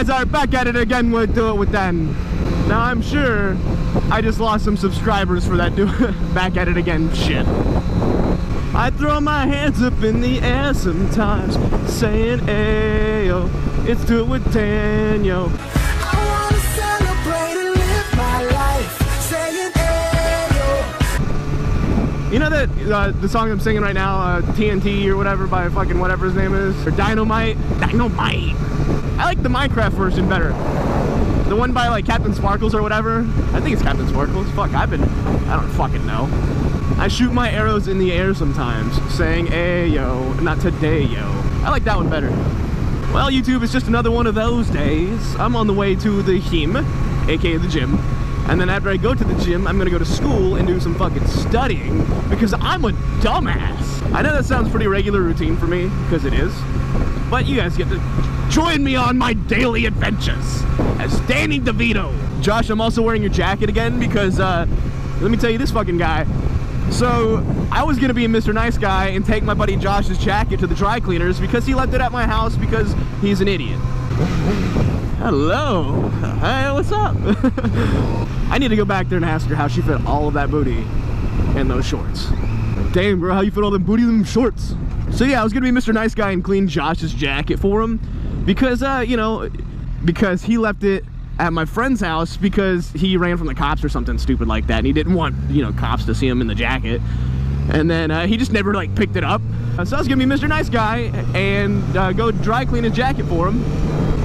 guys are back at it again. We'll do it with them. Now I'm sure I just lost some subscribers for that back at it again shit. I throw my hands up in the air sometimes, saying, ayo, it's do it with Daniel. I wanna celebrate and live my life, saying, ayo. You know that the song I'm singing right now, TNT or whatever by fucking whatever his name is, or Dynamite? Dynamite! I like the Minecraft version better. The one by like Captain Sparkles or whatever. I think it's Captain Sparkles. Fuck, I don't fucking know. I shoot my arrows in the air sometimes, saying, ayo, not today, yo. I like that one better. Well, YouTube, it's just another one of those days. I'm on the way to the gym, aka the gym. And then after I go to the gym, I'm gonna go to school and do some fucking studying because I'm a dumbass. I know that sounds pretty regular routine for me, because it is. But you guys get to join me on my daily adventures as Danny DeVito. Josh, I'm also wearing your jacket again because, let me tell you this fucking guy. So, I was gonna be a Mr. Nice Guy and take my buddy Josh's jacket to the dry cleaners because he left it at my house because he's an idiot. Hello. Hey, what's up? I need to go back there and ask her how she fit all of that booty in those shorts. Damn, bro, how you fit all them booty in them shorts? So yeah, I was gonna be Mr. Nice Guy and clean Josh's jacket for him because, you know, because he left it at my friend's house because he ran from the cops or something stupid like that, and he didn't want, you know, cops to see him in the jacket. And then he just never like picked it up. So I was gonna be Mr. Nice Guy and go dry clean his jacket for him.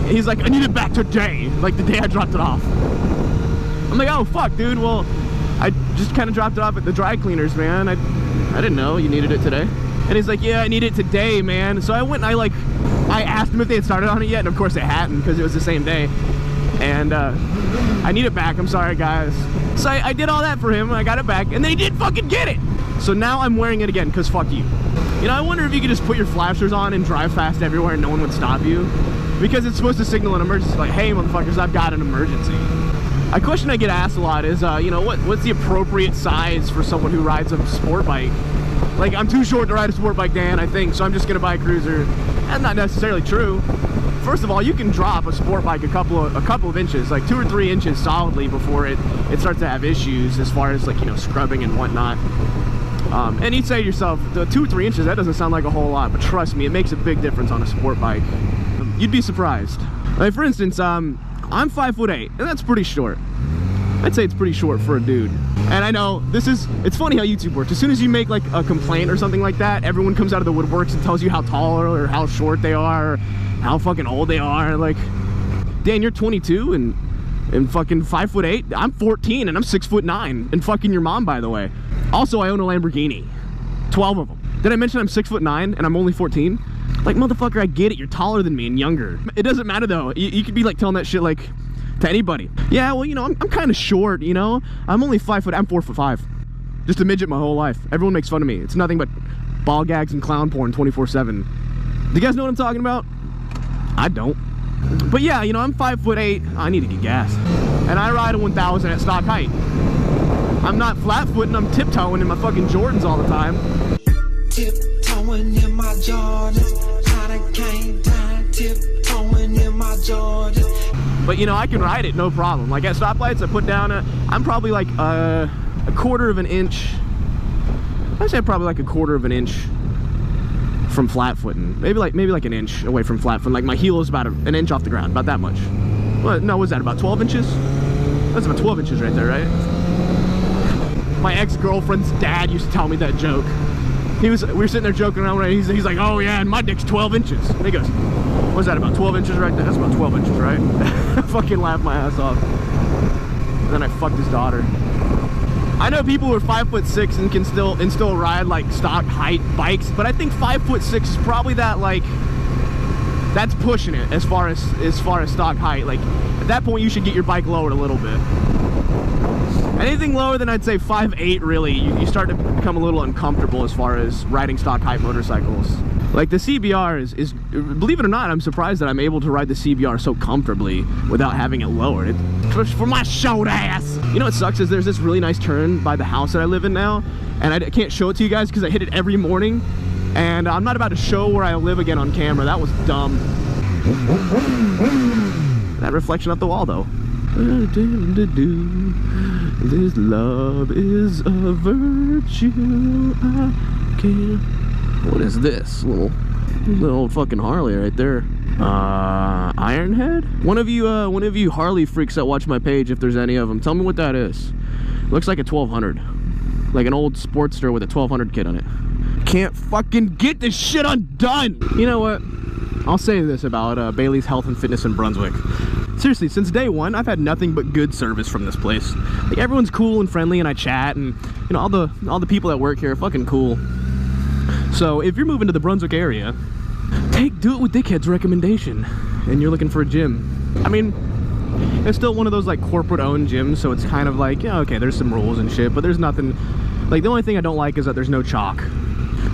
He's like, I need it back today, like the day I dropped it off. I'm like, oh fuck, dude. Well, I just kind of dropped it off at the dry cleaners, man. I didn't know you needed it today. And he's like, yeah, I need it today, man. So I went and I asked him if they had started on it yet, and of course they hadn't because it was the same day. And I need it back, I'm sorry guys. So I did all that for him, and I got it back, and then he didn't fucking get it. So now I'm wearing it again, because fuck you. You know, I wonder if you could just put your flashers on and drive fast everywhere and no one would stop you. Because it's supposed to signal an emergency, like, hey motherfuckers, I've got an emergency. A question I get asked a lot is, you know, what's the appropriate size for someone who rides a sport bike? Like, I'm too short to ride a sport bike, Dan, I think, so I'm just gonna buy a cruiser. That's not necessarily true. First of all, you can drop a sport bike a couple of inches, like 2 or 3 inches solidly before it starts to have issues as far as, like, you know, scrubbing and whatnot. And you'd say to yourself, the 2 or 3 inches, that doesn't sound like a whole lot, but trust me, it makes a big difference on a sport bike. You'd be surprised. Like, for instance, I'm 5'8", and that's pretty short. I'd say it's pretty short for a dude. And I know, it's funny how YouTube works. As soon as you make like a complaint or something like that, everyone comes out of the woodworks and tells you how tall or how short they are, or how fucking old they are. Like, Dan, you're 22 and fucking 5'8". I'm 14 and I'm 6'9", and fucking your mom, by the way. Also, I own a Lamborghini. 12 of them. Did I mention I'm 6'9" and I'm only 14? Like, motherfucker, I get it. You're taller than me and younger. It doesn't matter though. You could be like telling that shit like to anybody. Yeah, well, you know, I'm kind of short, you know? I'm only 5 foot, I'm 4'5". Just a midget my whole life. Everyone makes fun of me. It's nothing but ball gags and clown porn 24/7. Do you guys know what I'm talking about? I don't. But yeah, you know, I'm 5'8". I need to get gas. And I ride a 1000 at stock height. I'm not flat-footing, I'm tiptoeing in my fucking Jordans all the time. Tiptoeing in my Jordans. I came down, tiptoeing in my Jordans. But you know, I can ride it no problem. Like at stoplights, I put down I'm probably like a quarter of an inch. I'd say probably like a quarter of an inch from flat footing. Maybe like an inch away from flat footing. Like my heel is about an inch off the ground, about that much. What? No, what's that? About 12 inches? That's about 12 inches right there, right? My ex-girlfriend's dad used to tell me that joke. We were sitting there joking around, right? He's like, oh yeah, and my dick's 12 inches. And he goes, what's that, about 12 inches right there? That's about 12 inches, right? I fucking laughed my ass off. And then I fucked his daughter. I know people who are 5'6" and can still ride like stock height bikes, but I think 5'6" is probably that, like, that's pushing it as far as stock height. Like at that point you should get your bike lowered a little bit. Anything lower than I'd say 5'8", really, you start to become a little uncomfortable as far as riding stock height motorcycles. Like the CBR is, believe it or not, I'm surprised that I'm able to ride the CBR so comfortably without having it lowered. It's for my short ass. You know what sucks is there's this really nice turn by the house that I live in now, and I can't show it to you guys because I hit it every morning, and I'm not about to show where I live again on camera. That was dumb. that reflection up the wall though. This love is a virtue. I can't. What is this? Little fucking Harley right there. Ironhead? One of you Harley freaks that watch my page, if there's any of them, tell me what that is. Looks like a 1200. Like an old Sportster with a 1200 kit on it. Can't fucking get this shit undone! You know what? I'll say this about Bailey's Health and Fitness in Brunswick. Seriously, since day one, I've had nothing but good service from this place. Like, everyone's cool and friendly, and I chat, and you know, all the people that work here are fucking cool. So if you're moving to the Brunswick area, do it with Dickhead's recommendation, and you're looking for a gym. I mean, it's still one of those like corporate-owned gyms, so it's kind of like, yeah, okay, there's some rules and shit, but there's nothing. Like, the only thing I don't like is that there's no chalk.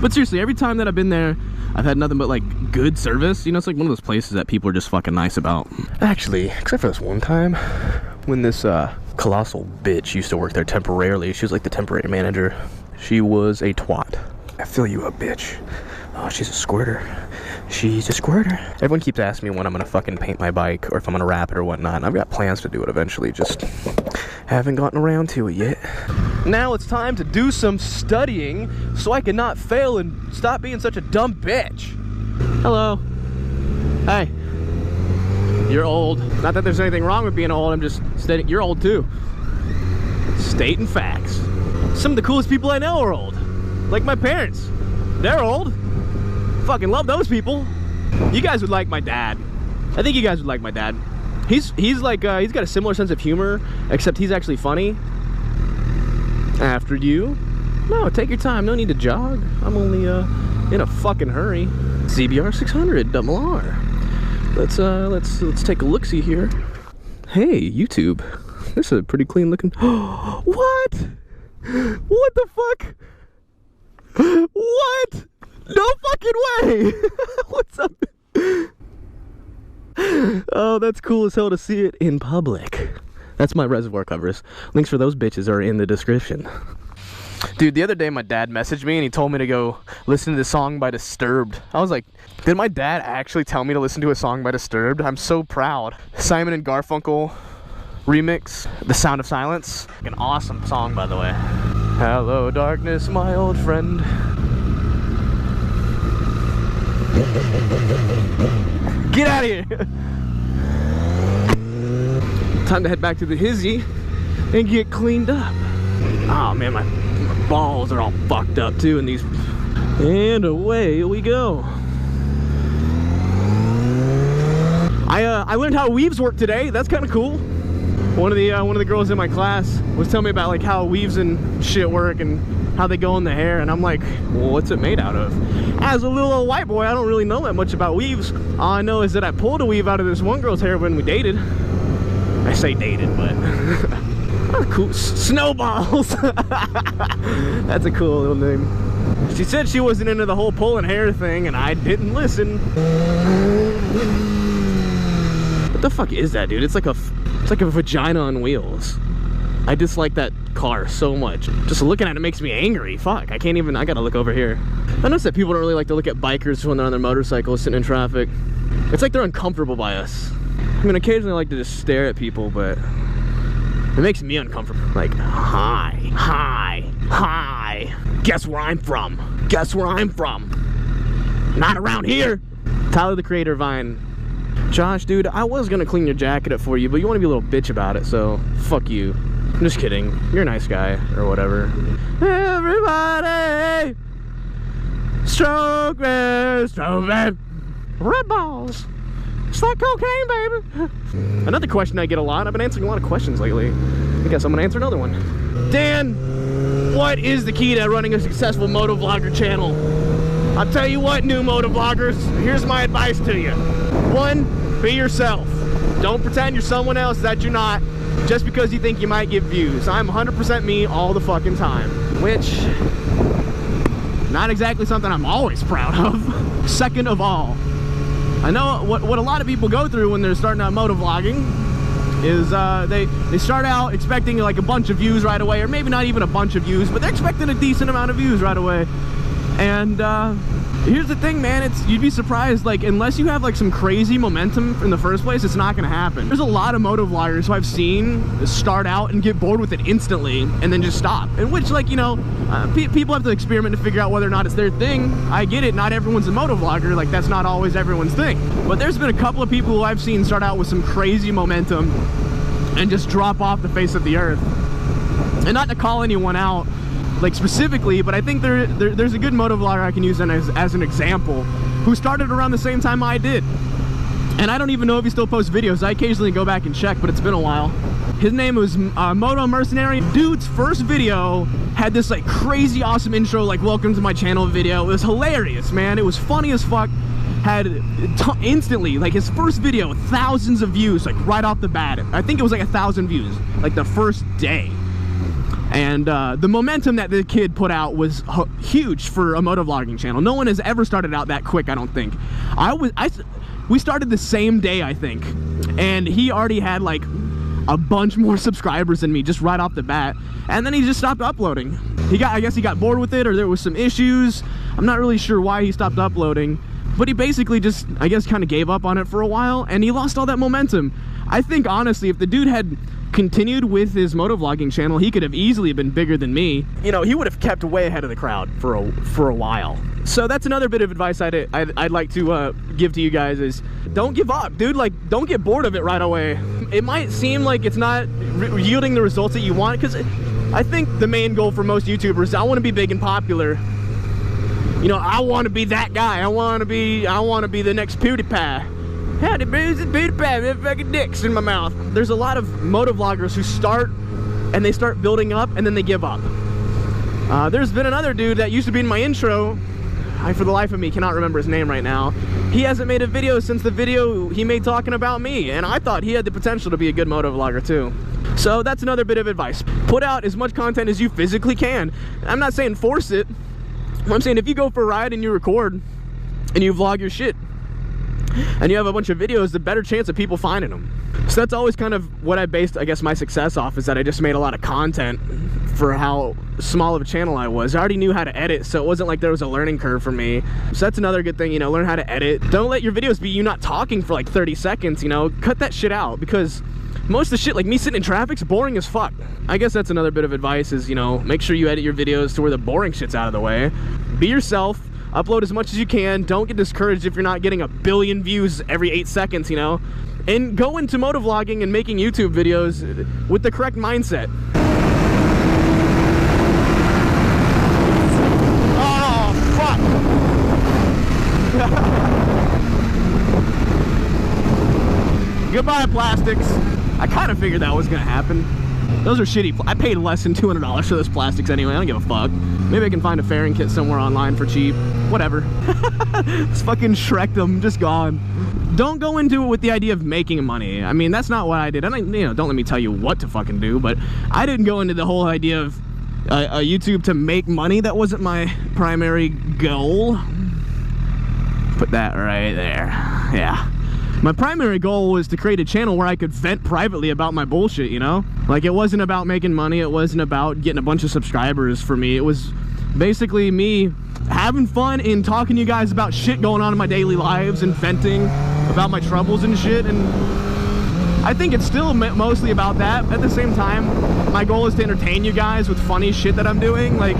But seriously, every time that I've been there, I've had nothing but like good service. You know, it's like one of those places that people are just fucking nice about. Actually, except for this one time when this colossal bitch used to work there temporarily. She was like the temporary manager. She was a twat. I feel you up, bitch. Oh, she's a squirter. She's a squirter. Everyone keeps asking me when I'm gonna fucking paint my bike or if I'm gonna wrap it or whatnot. And I've got plans to do it eventually, just haven't gotten around to it yet. Now it's time to do some studying so I can not fail and stop being such a dumb bitch. Hello. Hey. You're old. Not that there's anything wrong with being old, I'm just stating you're old too. Stating facts. Some of the coolest people I know are old. Like my parents. They're old. Fucking love those people. You guys would like my dad. I think you guys would like my dad. He's like he's got a similar sense of humor, except he's actually funny. After you. No, take your time. No need to jog. I'm only in a fucking hurry. CBR 600 double R. Let's take a look-see here. Hey, YouTube. This is a pretty clean looking. What? What the fuck? What? No fucking way! What's up? Oh, that's cool as hell to see it in public. That's my reservoir covers. Links for those bitches are in the description. Dude, the other day my dad messaged me and he told me to go listen to the song by Disturbed. I was like, did my dad actually tell me to listen to a song by Disturbed? I'm so proud. Simon and Garfunkel remix, The Sound of Silence. An awesome song, by the way. Hello, darkness, my old friend. Get out of here! Time to head back to the hizzy and get cleaned up. Oh man, my balls are all fucked up too in these. And away we go. I learned how weaves work today. That's kind of cool. One of the girls in my class was telling me about like how weaves and shit work and how they go in the hair, and I'm like, well, what's it made out of? As a little old white boy, I don't really know that much about weaves. All I know is that I pulled a weave out of this one girl's hair when we dated. I say dated, but oh, cool. Snowballs. That's a cool little name. She said she wasn't into the whole pulling hair thing, and I didn't listen. What the fuck is that, dude? It's like a vagina on wheels. I dislike that car so much. Just looking at it makes me angry. Fuck, I can't even, I gotta look over here. I noticed that people don't really like to look at bikers when they're on their motorcycles sitting in traffic. It's like they're uncomfortable by us. I mean, occasionally I like to just stare at people, but it makes me uncomfortable. Like, hi, hi, hi. Guess where I'm from? Guess where I'm from? Not around here. Tyler, the Creator, Vine. Josh, dude, I was gonna clean your jacket up for you, but you want to be a little bitch about it, so fuck you. I'm just kidding. You're a nice guy, or whatever. Everybody, stroke me, red balls. It's like cocaine, baby. Another question I get a lot. I've been answering a lot of questions lately. I guess I'm gonna answer another one. Dan, what is the key to running a successful motovlogger channel? I'll tell you what, new motovloggers, here's my advice to you. 1, be yourself. Don't pretend you're someone else that you're not, just because you think you might get views. I'm 100% me all the fucking time, which, not exactly something I'm always proud of. Second of all, I know what a lot of people go through when they're starting out motovlogging is they start out expecting like a bunch of views right away, or maybe not even a bunch of views, but they're expecting a decent amount of views right away. And Here's the thing, man, you'd be surprised, like, unless you have like some crazy momentum in the first place, it's not gonna happen. There's a lot of motovloggers who I've seen start out and get bored with it instantly and then just stop. In which, like, you know, people have to experiment to figure out whether or not it's their thing. I get it, not everyone's a motovlogger, like that's not always everyone's thing. But there's been a couple of people who I've seen start out with some crazy momentum and just drop off the face of the earth. And not to call anyone out, like specifically, but I think there's a good motovlogger I can use as an example who started around the same time I did. And I don't even know if he still posts videos. I occasionally go back and check, but it's been a while. His name was Moto Mercenary. Dude's first video had this like crazy awesome intro, like welcome to my channel video. It was hilarious, man. It was funny as fuck. Had instantly, like his first video, thousands of views, like right off the bat. I think it was like 1,000 views, like the first day. And the momentum that the kid put out was huge for a motovlogging channel. No one has ever started out that quick, I don't think. We started the same day, I think, and he already had like a bunch more subscribers than me just right off the bat. And then he just stopped uploading. I guess he got bored with it, or there was some issues. I'm not really sure why he stopped uploading, but he basically just, I guess, kind of gave up on it for a while, and he lost all that momentum. I think honestly, if the dude had continued with his motovlogging channel, he could have easily been bigger than me. You know, he would have kept way ahead of the crowd for a while. So that's another bit of advice I'd like to give to you guys is don't give up, dude. Like, don't get bored of it right away. It might seem like it's not yielding the results that you want, because I think the main goal for most YouTubers is I want to be big and popular. You know, I want to be that guy. I want to be the next PewDiePie. Howdy, PewDiePie with fucking dicks in my mouth. There's a lot of motovloggers who start and they start building up and then they give up. There's been another dude that used to be in my intro. I, for the life of me, cannot remember his name right now. He hasn't made a video since the video he made talking about me, and I thought he had the potential to be a good motovlogger too. So that's another bit of advice. Put out as much content as you physically can. I'm not saying force it. I'm saying if you go for a ride and you record and you vlog your shit, and you have a bunch of videos, the better chance of people finding them. So that's always kind of what I based, I guess, my success off, is that I just made a lot of content for how small of a channel I was. I already knew how to edit, so it wasn't like there was a learning curve for me. So that's another good thing, you know, learn how to edit. Don't let your videos be you not talking for like 30 seconds, you know, cut that shit out, because most of the shit, like me sitting in traffic's boring as fuck. I guess that's another bit of advice is, you know, make sure you edit your videos to where the boring shit's out of the way. Be yourself. Upload as much as you can. Don't get discouraged if you're not getting 1 billion views every 8 seconds, you know? And go into motovlogging and making YouTube videos with the correct mindset. Oh, fuck. Goodbye, plastics. I kind of figured that was gonna happen. Those are shitty. I paid less than $200 for those plastics anyway. I don't give a fuck. Maybe I can find a fairing kit somewhere online for cheap. Whatever. Just fucking Shrek them. Just gone. Don't go into it with the idea of making money. I mean, that's not what I did. And you know, don't let me tell you what to fucking do, but I didn't go into the whole idea of YouTube to make money. That wasn't my primary goal. Put that right there. Yeah. My primary goal was to create a channel where I could vent privately about my bullshit, you know? Like, it wasn't about making money, it wasn't about getting a bunch of subscribers for me. It was basically me having fun and talking to you guys about shit going on in my daily lives and venting about my troubles and shit. And I think it's still mostly about that. At the same time, my goal is to entertain you guys with funny shit that I'm doing. Like,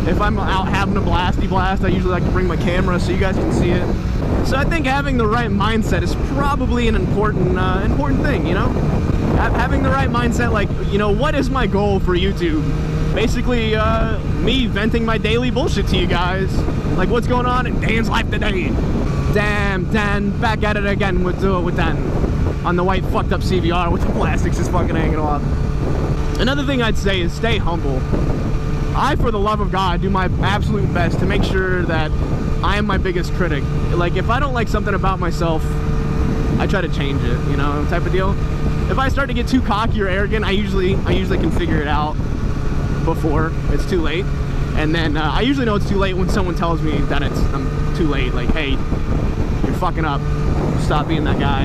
if I'm out having a blasty blast, I usually like to bring my camera so you guys can see it. So I think having the right mindset is probably an important thing, you know? Having the right mindset, like, you know, what is my goal for YouTube? Basically, me venting my daily bullshit to you guys. Like, what's going on in Dan's life today? Damn, Dan, back at it again with Dan. On the white fucked up CVR with the plastics just fucking hanging off. Another thing I'd say is stay humble. I, for the love of God, do my absolute best to make sure that I am my biggest critic. Like, if I don't like something about myself, I try to change it, you know, type of deal. If I start to get too cocky or arrogant, I usually can figure it out before it's too late. And then I usually know it's too late when someone tells me that I'm too late. Like, hey, you're fucking up. Stop being that guy.